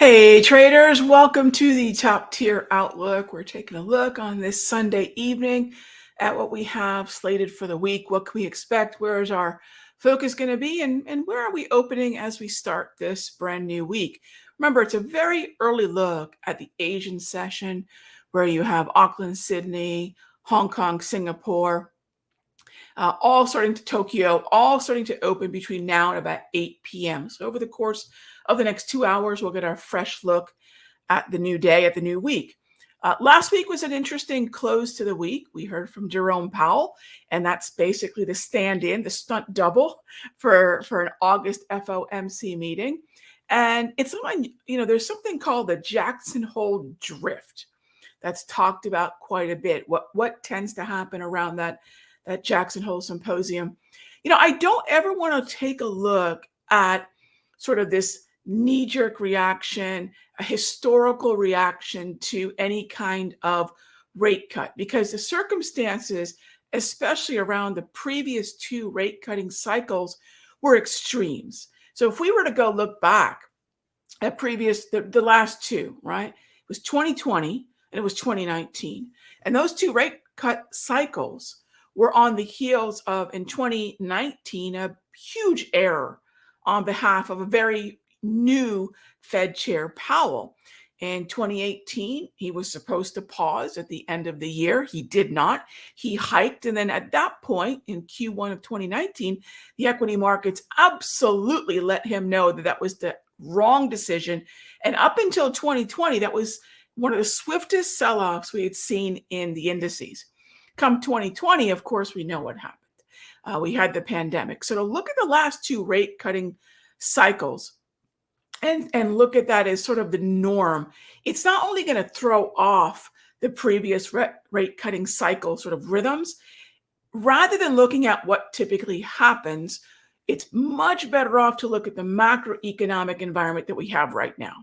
Hey traders, welcome to the Top Tier Outlook. We're taking a look on this Sunday evening at what we have slated for the week. What can we expect? Where is our focus going to be? And where are we opening as we start this brand new week? Remember, it's a very early look at the Asian session where you have Auckland, Sydney, Hong Kong, Singapore, Tokyo, all starting to open between now and about 8 p.m. So over the course of the next 2 hours, we'll get our fresh look at the new day, at the new week. Last week was an interesting close to the week. We heard from Jerome Powell, and that's basically the stand-in, the stunt double for an August FOMC meeting. And it's something, there's something called the Jackson Hole drift that's talked about quite a bit. What tends to happen around that Jackson Hole symposium? I don't ever want to take a look at sort of this knee-jerk reaction, a historical reaction to any kind of rate cut, because the circumstances, especially around the previous two rate cutting cycles, were extremes. So if we were to go look back at the last two, right? It was 2020 and it was 2019. And those two rate cut cycles were on the heels of, in 2019, a huge error on behalf of a very new Fed Chair Powell. In 2018, he was supposed to pause at the end of the year. He did not. He hiked. And then at that point, in Q1 of 2019, the equity markets absolutely let him know that that was the wrong decision. And up until 2020, that was one of the swiftest sell-offs we had seen in the indices. Come 2020, of course, we know what happened. We had the pandemic. So to look at the last two rate cutting cycles and look at that as sort of the norm, it's not only going to throw off the previous rate cutting cycle sort of rhythms. Rather than looking at what typically happens, it's much better off to look at the macroeconomic environment that we have right now.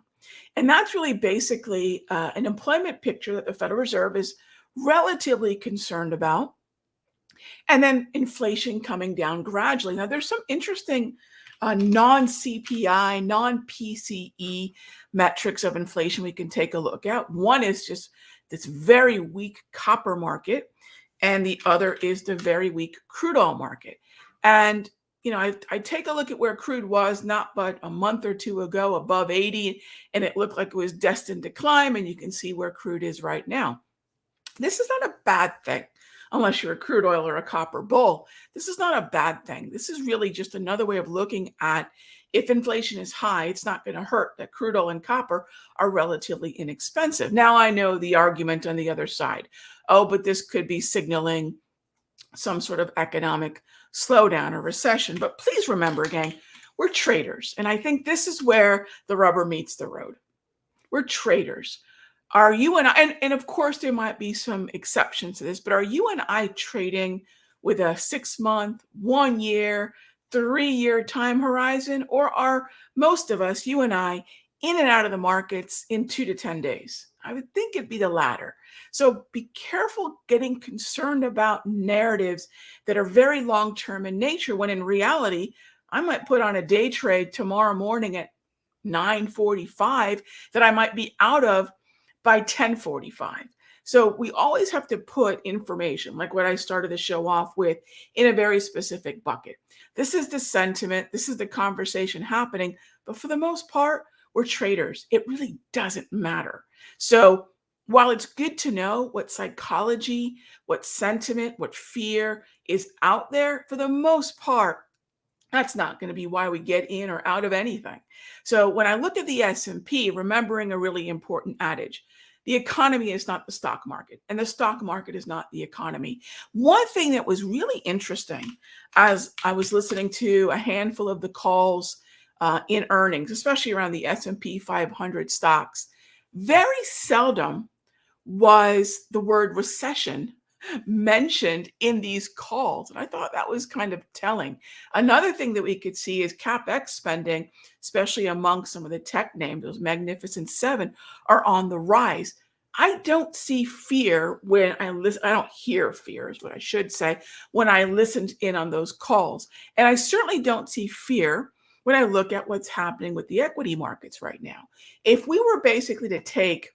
And that's really basically an employment picture that the Federal Reserve is relatively concerned about. And then inflation coming down gradually. Now, there's some interesting non-CPI, non-PCE metrics of inflation we can take a look at. One is just this very weak copper market, and the other is the very weak crude oil market. And I take a look at where crude was not but a month or two ago, above 80, and it looked like it was destined to climb, and you can see where crude is right now. This is not a bad thing, unless you're a crude oil or a copper bull. This is not a bad thing. This is really just another way of looking at, if inflation is high, it's not going to hurt that crude oil and copper are relatively inexpensive. Now, I know the argument on the other side. Oh, but this could be signaling some sort of economic slowdown or recession. But please remember, gang, we're traders. And I think this is where the rubber meets the road. We're traders. Are you and I, and of course there might be some exceptions to this, but are you and I trading with a 6-month, 1 year, 3-year time horizon? Or are most of us, you and I, in and out of the markets in 2 to 10 days? I would think it'd be the latter. So be careful getting concerned about narratives that are very long-term in nature, when in reality, I might put on a day trade tomorrow morning at 9:45 that I might be out of by 10:45. So we always have to put information, like what I started the show off with, in a very specific bucket. This is the sentiment. This is the conversation happening. But for the most part, we're traders. It really doesn't matter. So while it's good to know what psychology, what sentiment, what fear is out there, for the most part, that's not going to be why we get in or out of anything. So when I look at the S&P, remembering a really important adage, the economy is not the stock market, and the stock market is not the economy. One thing that was really interesting as I was listening to a handful of the calls in earnings, especially around the S&P 500 stocks, very seldom was the word recession mentioned in these calls. And I thought that was kind of telling. Another thing that we could see is CapEx spending, especially among some of the tech names, those Magnificent Seven, are on the rise. I don't see fear when I listen. I don't hear fear is what I should say when I listened in on those calls. And I certainly don't see fear when I look at what's happening with the equity markets right now. If we were basically to take,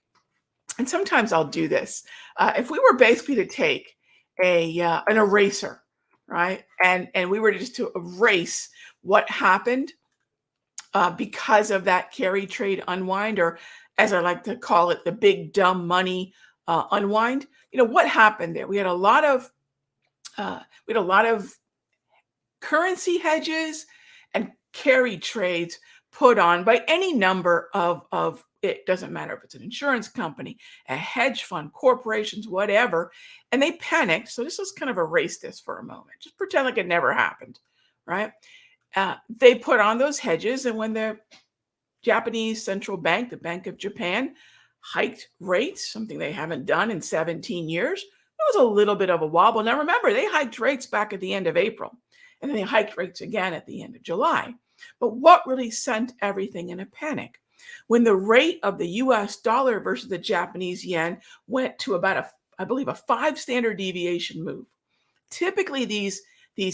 and sometimes I'll do this, if we were basically to take an eraser, right, and we were just to erase what happened because of that carry trade unwind, or as I like to call it, the big dumb money unwind. What happened there? We had a lot of currency hedges and carry trades put on by any number of it doesn't matter if it's an insurance company, a hedge fund, corporations, whatever, and they panicked. So let's kind of erase this for a moment. Just pretend like it never happened, right? They put on those hedges, and when the Japanese central bank, the Bank of Japan, hiked rates, something they haven't done in 17 years, it was a little bit of a wobble. Now, remember, they hiked rates back at the end of April, and then they hiked rates again at the end of July. But what really sent everything in a panic? When the rate of the US dollar versus the Japanese yen went to about I believe, a 5 standard deviation move. Typically, these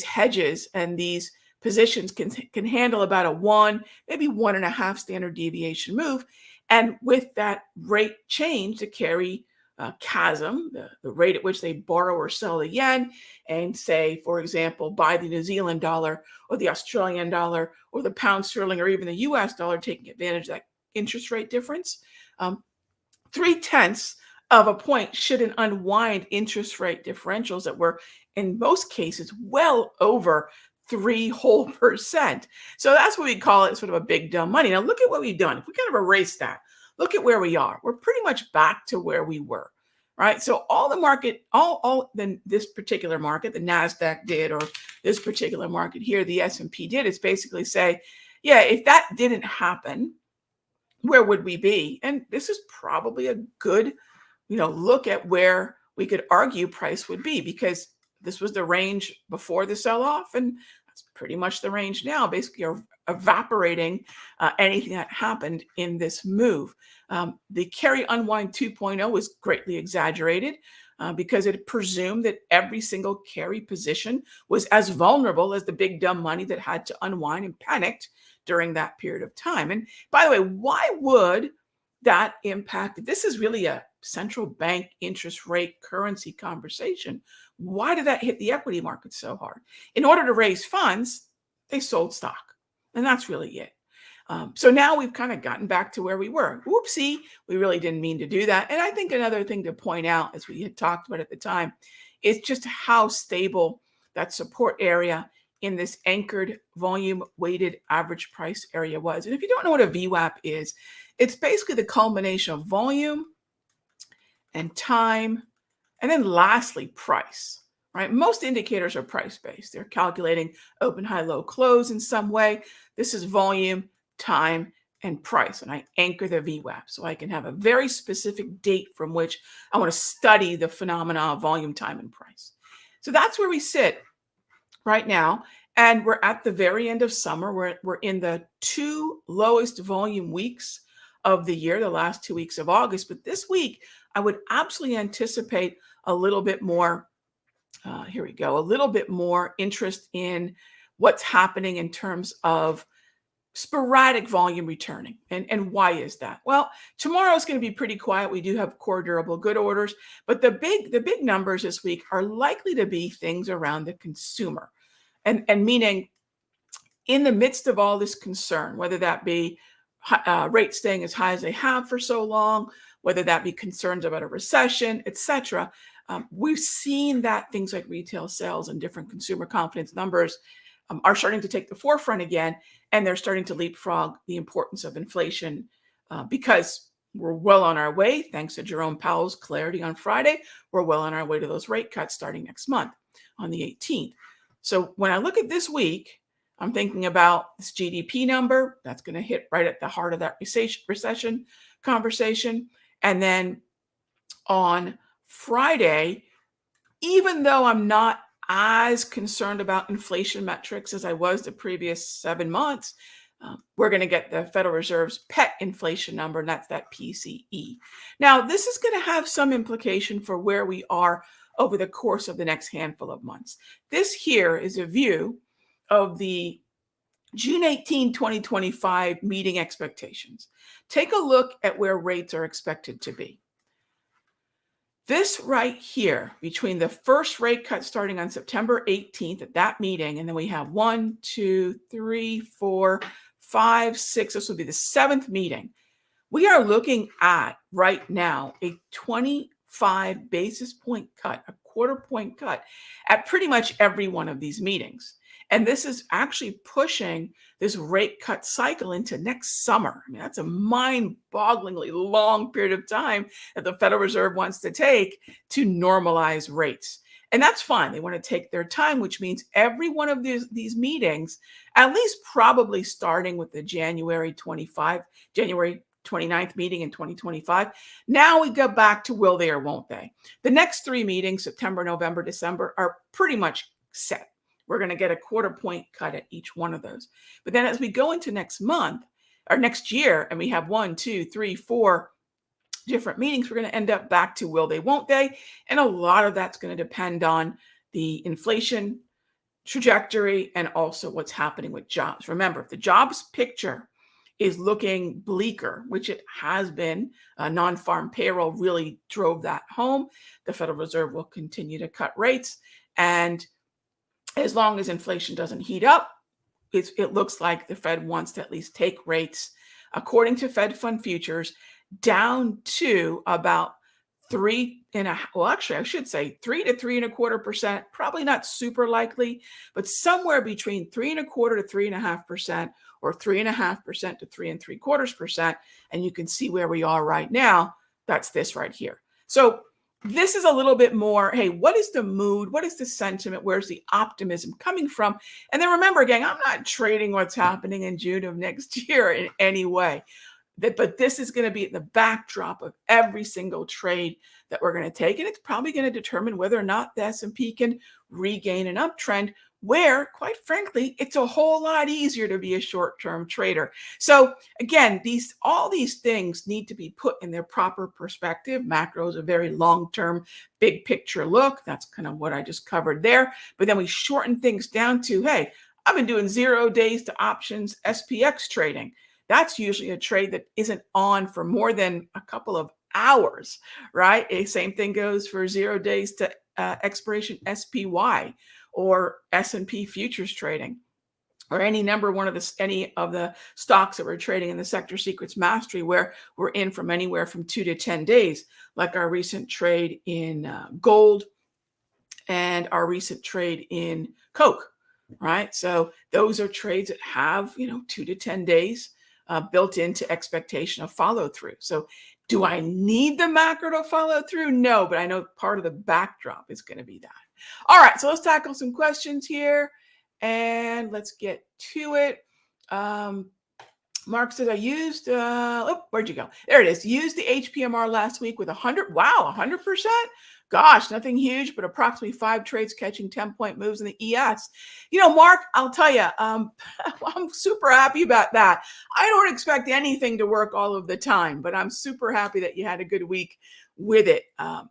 hedges and these positions can handle about a 1, maybe 1.5 standard deviation move. And with that rate change, the carry chasm, the rate at which they borrow or sell the yen, and say, for example, buy the New Zealand dollar or the Australian dollar or the pound sterling or even the US dollar, taking advantage of that interest rate difference. 0.3 of a point shouldn't unwind interest rate differentials that were, in most cases, well over 3%. So that's what we call it, sort of a big dumb money. Now look at what we've done. If we kind of erase that, look at where we are. We're pretty much back to where we were, right? So all the market, then this particular market, the NASDAQ did, or this particular market here, the S&P did, is basically say, yeah, if that didn't happen, where would we be? And this is probably a good, look at where we could argue price would be, because this was the range before the sell-off, and that's pretty much the range now, basically evaporating anything that happened in this move. The carry unwind 2.0 was greatly exaggerated because it presumed that every single carry position was as vulnerable as the big dumb money that had to unwind and panicked during that period of time. And by the way, why would that impact? This is really a central bank interest rate currency conversation. Why did that hit the equity market so hard? In order to raise funds, they sold stock. And that's really it. So now we've kind of gotten back to where we were. Whoopsie, we really didn't mean to do that. And I think another thing to point out, as we had talked about at the time, is just how stable that support area in this anchored volume weighted average price area was. And if you don't know what a VWAP is, it's basically the culmination of volume and time, and then lastly, price, right? Most indicators are price-based. They're calculating open, high, low, close in some way. This is volume, time, and price. And I anchor the VWAP so I can have a very specific date from which I want to study the phenomena of volume, time, and price. So that's where we sit right now. And we're at the very end of summer. We're in the 2 lowest volume weeks of the year, the last 2 weeks of August. But this week, I would absolutely anticipate a little bit more, a little bit more interest in what's happening in terms of sporadic volume returning. And why is that? Well, tomorrow is going to be pretty quiet. We do have core durable good orders, but the big numbers this week are likely to be things around the consumer. And meaning, in the midst of all this concern, whether that be rates staying as high as they have for so long, whether that be concerns about a recession, et cetera, we've seen that things like retail sales and different consumer confidence numbers are starting to take the forefront again, and they're starting to leapfrog the importance of inflation because we're well on our way, thanks to Jerome Powell's clarity on Friday. We're well on our way to those rate cuts starting next month on the 18th. So when I look at this week, I'm thinking about this GDP number that's going to hit right at the heart of that recession conversation. And then on Friday, even though I'm not as concerned about inflation metrics as I was the previous 7 months, we're going to get the Federal Reserve's pet inflation number, and that's that PCE. Now, this is going to have some implication for where we are over the course of the next handful of months. This here is a view of the June 18, 2025 meeting expectations. Take a look at where rates are expected to be. This right here, between the first rate cut starting on September 18th at that meeting, and then we have 1, 2, 3, 4, 5, 6, this will be the 7th meeting. We are looking at right now a 25 basis point cut, a quarter point cut at pretty much every one of these meetings. And this is actually pushing this rate cut cycle into next summer. I mean, that's a mind-bogglingly long period of time that the Federal Reserve wants to take to normalize rates. And that's fine. They want to take their time, which means every one of these meetings, at least probably starting with the January 29th meeting in 2025. Now we go back to will they or won't they. The next 3 meetings, September, November, December, are pretty much set. We're going to get a quarter point cut at each one of those. But then as we go into next month or next year, and we have 1, 2, 3, 4 different meetings, we're going to end up back to will they, won't they? And a lot of that's going to depend on the inflation trajectory and also what's happening with jobs. Remember, if the jobs picture is looking bleaker, which it has been, non-farm payroll really drove that home. The Federal Reserve will continue to cut rates. And as long as inflation doesn't heat up, it looks like the Fed wants to at least take rates, according to Fed Fund futures, down to about 3 to 3.25%. Probably not super likely, but somewhere between 3.25% to 3.5%, or 3.5% to 3.75%. And you can see where we are right now. That's this right here. So this is a little bit more, hey, what is the mood? What is the sentiment? Where's the optimism coming from? And then remember, gang, I'm not trading what's happening in June of next year in any way. But this is going to be the backdrop of every single trade that we're going to take. And it's probably going to determine whether or not the S&P can regain an uptrend, where, quite frankly, it's a whole lot easier to be a short-term trader. So again, all these things need to be put in their proper perspective. Macro is a very long-term, big picture look. That's kind of what I just covered there. But then we shorten things down to, hey, I've been doing 0 days to options SPX trading. That's usually a trade that isn't on for more than a couple of hours, right? Same thing goes for 0 days to expiration SPY or S&P futures trading, or any of the stocks that we're trading in the Sector Secrets Mastery, where we're in from anywhere from 2 to 10 days, like our recent trade in gold and our recent trade in Coke, right? So those are trades that have 2 to 10 days built into expectation of follow through. So do I need the macro to follow through? No, but I know part of the backdrop is going to be that. All right, so let's tackle some questions here and let's get to it. Mark says, I used, where'd you go? There it is. Used the HPMR last week with 100. Wow, 100%? Gosh, nothing huge, but approximately 5 trades catching 10-point moves in the ES. Mark, I'll tell you, I'm super happy about that. I don't expect anything to work all of the time, but I'm super happy that you had a good week with it.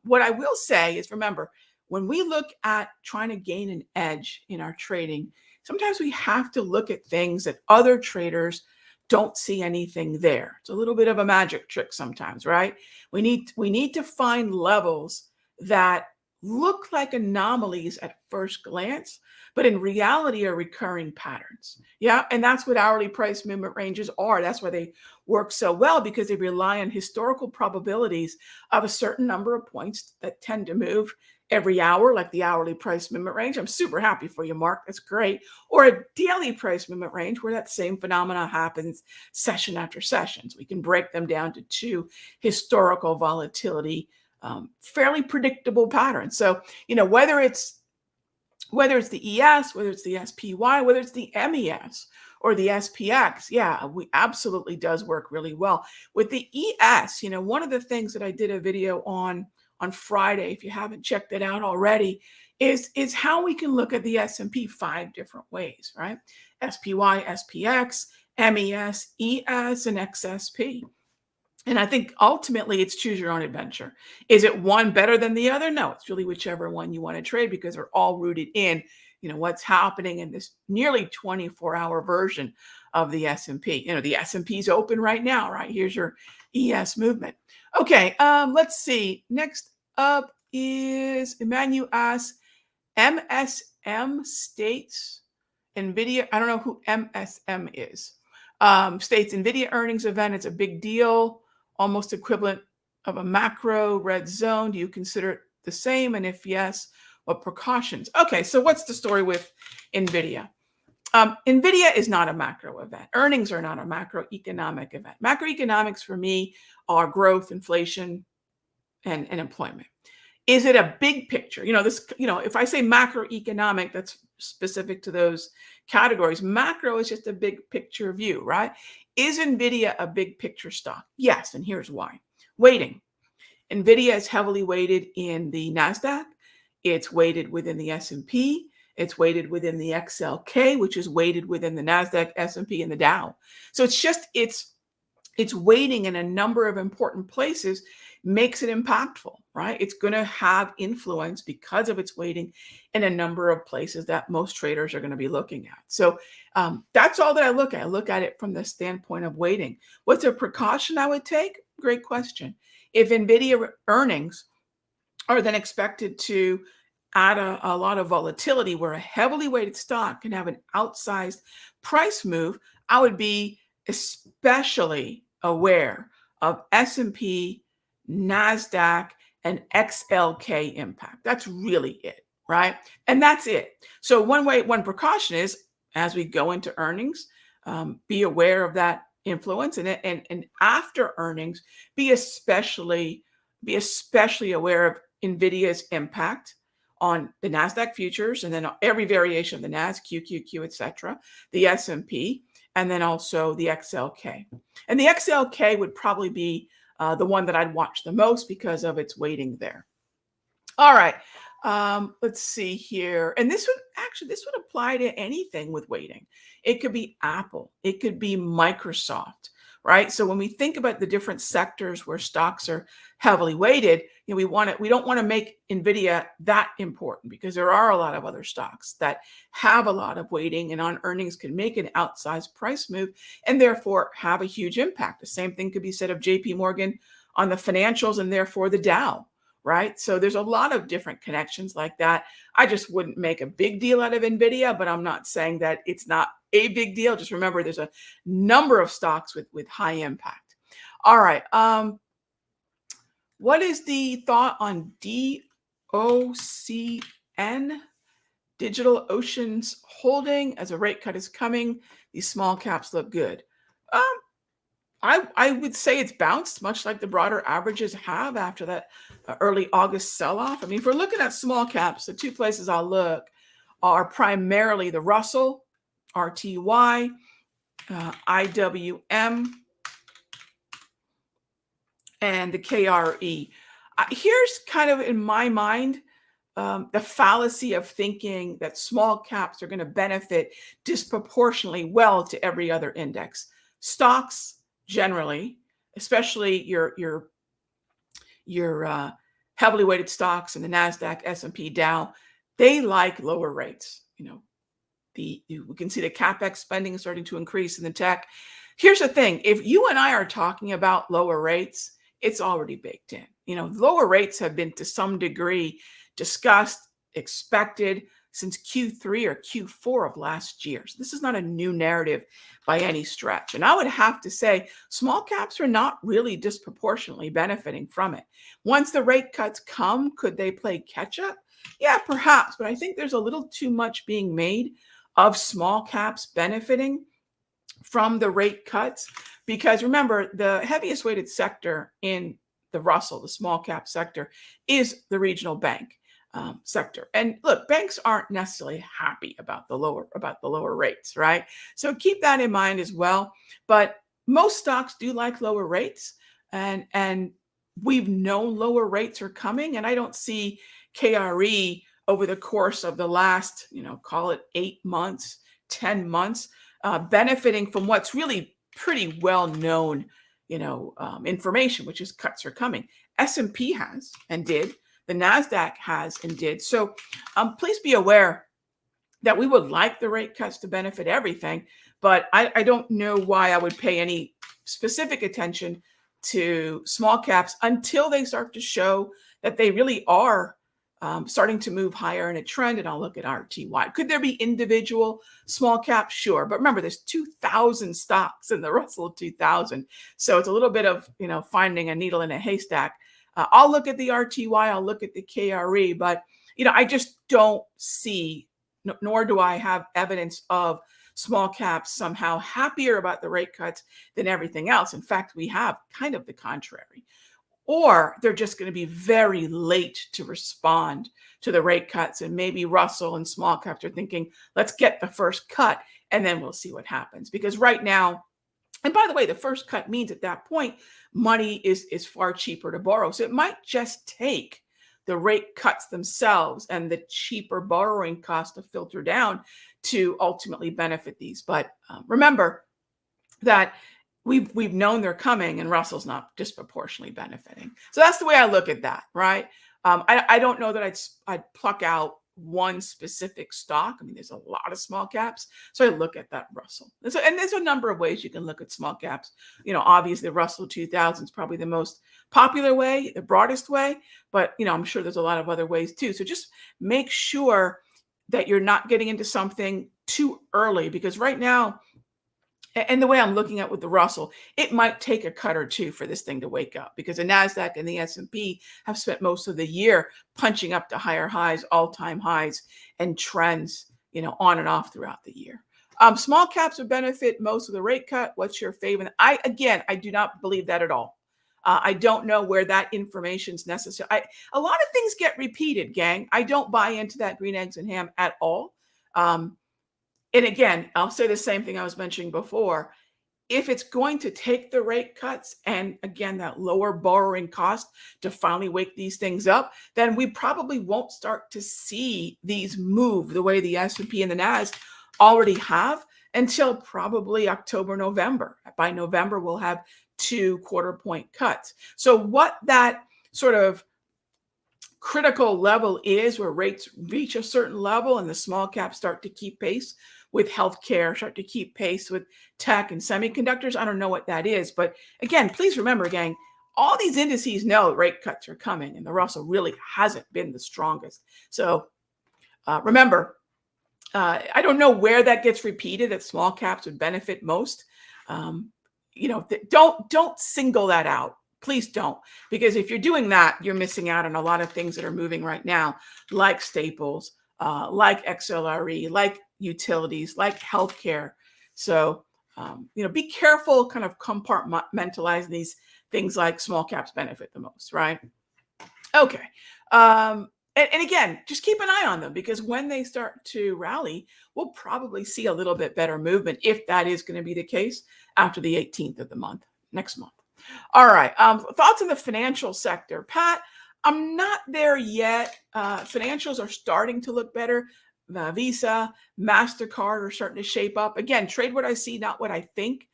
What I will say is, remember, when we look at trying to gain an edge in our trading, sometimes we have to look at things that other traders don't see anything there. It's a little bit of a magic trick sometimes, right? We need to find levels that look like anomalies at first glance, but in reality are recurring patterns. Yeah, and that's what hourly price movement ranges are. That's why they work so well, because they rely on historical probabilities of a certain number of points that tend to move every hour, like the hourly price movement range. I'm super happy for you, Mark. That's great. Or a daily price movement range, where that same phenomena happens session after session. So we can break them down to 2 historical volatility, fairly predictable patterns. So, whether it's the ES, whether it's the SPY, whether it's the MES or the SPX, yeah, we absolutely does work really well. With the ES, one of the things that I did a video on Friday, if you haven't checked it out already, is how we can look at the S&P 5 different ways, right? SPY, SPX, MES, ES, and XSP. And I think ultimately it's choose your own adventure. Is it one better than the other? No, it's really whichever one you want to trade, because they're all rooted in, what's happening in this nearly 24-hour version of the S&P. The S&P's open right now, right? Here's your ES movement. Okay, let's see. Next up is Emmanuel asks, MSM states Nvidia. I don't know who MSM is. States Nvidia earnings event. It's a big deal, almost equivalent of a macro red zone. Do you consider it the same? And if yes, what precautions? Okay, so what's the story with Nvidia? Nvidia is not a macro event. Earnings are not a macroeconomic event. Macroeconomics for me are growth, inflation, and employment. Is it a big picture? If I say macroeconomic, that's specific to those categories. Macro is just a big picture view, right? Is Nvidia a big picture stock? Yes, and here's why. Weighting. Nvidia is heavily weighted in the NASDAQ. It's weighted within the S&P. It's weighted within the XLK, which is weighted within the NASDAQ, S&P, and the Dow. So it's weighting in a number of important places makes it impactful, right? It's going to have influence because of its weighting in a number of places that most traders are going to be looking at. So that's all that I look at. I look at it from the standpoint of weighting. What's a precaution I would take? Great question. If Nvidia earnings are then expected to add a lot of volatility where a heavily weighted stock can have an outsized price move, I would be especially aware of S&P, NASDAQ, and XLK impact. That's really it, right? And that's it. So one precaution is, as we go into earnings, be aware of that influence, and after earnings, be especially aware of Nvidia's impact on the NASDAQ futures, and then every variation of the NAS, QQQ, etc., the S&P, and then also the XLK. And the XLK would probably be the one that I'd watch the most because of its weighting there. All right, let's see here. And this would apply to anything with weighting. It could be Apple. It could be Microsoft, right? So when we think about the different sectors where stocks are heavily weighted, we don't want to make Nvidia that important because there are a lot of other stocks that have a lot of weighting and on earnings can make an outsized price move and therefore have a huge impact. The same thing could be said of JP Morgan on the financials and therefore the Dow, right? So there's a lot of different connections like that. I just wouldn't make a big deal out of Nvidia, but I'm not saying that it's not a big deal. Just remember there's a number of stocks with high impact. All right. What is the thought on DOCN, Digital Oceans Holding? As a rate cut is coming, these small caps look good. I would say it's bounced much like the broader averages have after that early August sell-off. I mean, if we're looking at small caps, the two places I'll look are primarily the Russell, RTY, IWM, and the KRE. Here's kind of, in my mind, the fallacy of thinking that small caps are going to benefit disproportionately well to every other index. Stocks generally, especially your heavily weighted stocks in the NASDAQ, S&P, Dow, they like lower rates. We can see the CapEx spending is starting to increase in the tech. Here's the thing. If you and I are talking about lower rates, it's already baked in. Lower rates have been to some degree discussed, expected since Q3 or Q4 of last year. So this is not a new narrative by any stretch. And I would have to say small caps are not really disproportionately benefiting from it. Once the rate cuts come, could they play catch up? Yeah, perhaps. But I think there's a little too much being made of small caps benefiting from the rate cuts, because remember, the heaviest weighted sector in the Russell, the small cap sector, is the regional bank sector. And look, banks aren't necessarily happy about the lower rates, right? So keep that in mind as well. But most stocks do like lower rates, and we've known lower rates are coming, and I don't see KRE over the course of the last, call it 8 months, 10 months, benefiting from what's really pretty well-known, information, which is cuts are coming. S&P has and did. The NASDAQ has and did. So please be aware that we would like the rate cuts to benefit everything, but I don't know why I would pay any specific attention to small caps until they start to show that they really are starting to move higher in a trend. And I'll look at RTY. Could there be individual small caps? Sure. But remember, there's 2,000 stocks in the Russell 2000. So it's a little bit of, finding a needle in a haystack. I'll look at the RTY. I'll look at the KRE. But, I just don't see, nor do I have evidence of small caps somehow happier about the rate cuts than everything else. In fact, we have kind of the contrary. Or they're just going to be very late to respond to the rate cuts. And maybe Russell and small caps are thinking, let's get the first cut and then we'll see what happens. Because right now, and by the way, the first cut means at that point, money is far cheaper to borrow. So it might just take the rate cuts themselves and the cheaper borrowing cost to filter down to ultimately benefit these. But remember that we've known they're coming, and Russell's not disproportionately benefiting. So that's the way I look at that, right? I don't know that I'd pluck out one specific stock. I mean, there's a lot of small caps, so I look at that Russell. And there's a number of ways you can look at small caps. Obviously, the Russell 2000 is probably the most popular way, the broadest way, but I'm sure there's a lot of other ways too. So just make sure that you're not getting into something too early, because right now, and the way I'm looking at with the Russell, it might take a cut or two for this thing to wake up, because the NASDAQ and the S&P have spent most of the year punching up to higher highs, all-time highs, and trends, on and off throughout the year. Small caps would benefit most of the rate cut. What's your favorite? I do not believe that at all. I don't know where that information is necessary. A lot of things get repeated, gang. I don't buy into that green eggs and ham at all. And again, I'll say the same thing I was mentioning before. If it's going to take the rate cuts and, again, that lower borrowing cost to finally wake these things up, then we probably won't start to see these move the way the S&P and the NAS already have until probably October, November. By November, we'll have 2 quarter-point cuts. So what that sort of critical level is, where rates reach a certain level and the small caps start to keep pace with healthcare, start to keep pace with tech and semiconductors. I don't know what that is. But again, please remember, gang, all these indices know rate cuts are coming, and the Russell really hasn't been the strongest. So remember, I don't know where that gets repeated, that small caps would benefit most. Don't single that out. Please don't, because if you're doing that, you're missing out on a lot of things that are moving right now, like staples, like XLRE, like utilities, like healthcare. So, be careful kind of compartmentalizing these things, like small caps benefit the most, right? Okay. And again, just keep an eye on them, because when they start to rally, we'll probably see a little bit better movement, if that is going to be the case, after the 18th of the month, next month. All right. Thoughts on the financial sector, Pat? I'm not there yet. Financials are starting to look better. Visa, MasterCard are starting to shape up. Again, trade what I see, not what I think.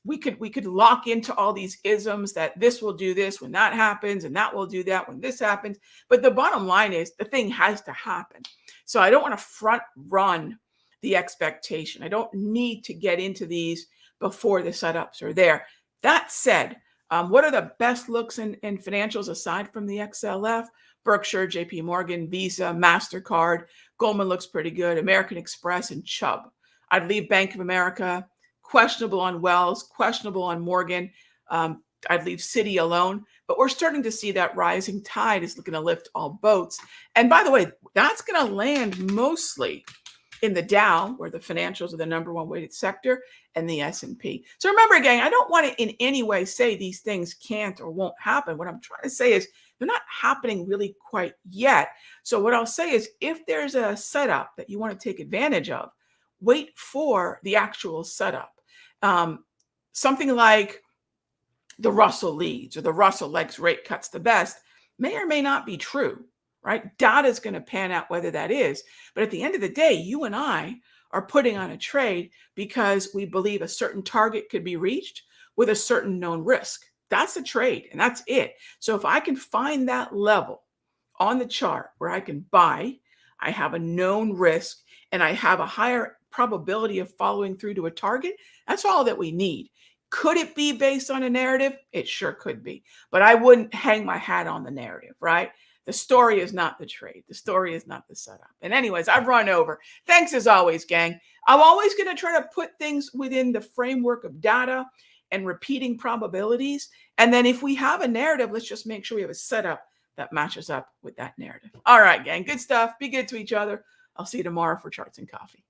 We could lock into all these isms that this will do this when that happens, and that will do that when this happens. But the bottom line is, the thing has to happen. So I don't want to front run the expectation. I don't need to get into these before the setups are there. That said, what are the best looks in financials aside from the XLF? Berkshire, JP Morgan, Visa, MasterCard, Goldman looks pretty good, American Express, and Chubb. I'd leave Bank of America, questionable on Wells, questionable on Morgan. I'd leave Citi alone. But we're starting to see that rising tide is going to lift all boats. And by the way, that's going to land mostly in the Dow, where the financials are the number one weighted sector, and the S&P. So remember, gang, I don't want to in any way say these things can't or won't happen. What I'm trying to say is they're not happening really quite yet. So what I'll say is, if there's a setup that you want to take advantage of, wait for the actual setup. Something like the Russell leads, or the Russell likes rate cuts the best, may or may not be true. Right? Data is going to pan out whether that is. But at the end of the day, you and I are putting on a trade because we believe a certain target could be reached with a certain known risk. That's a trade, and that's it. So if I can find that level on the chart where I can buy, I have a known risk, and I have a higher probability of following through to a target, that's all that we need. Could it be based on a narrative? It sure could be. But I wouldn't hang my hat on the narrative, right? The story is not the trade. The story is not the setup. And anyways, I've run over. Thanks as always, gang. I'm always going to try to put things within the framework of data and repeating probabilities. And then if we have a narrative, let's just make sure we have a setup that matches up with that narrative. All right, gang. Good stuff. Be good to each other. I'll see you tomorrow for Charts and Coffee.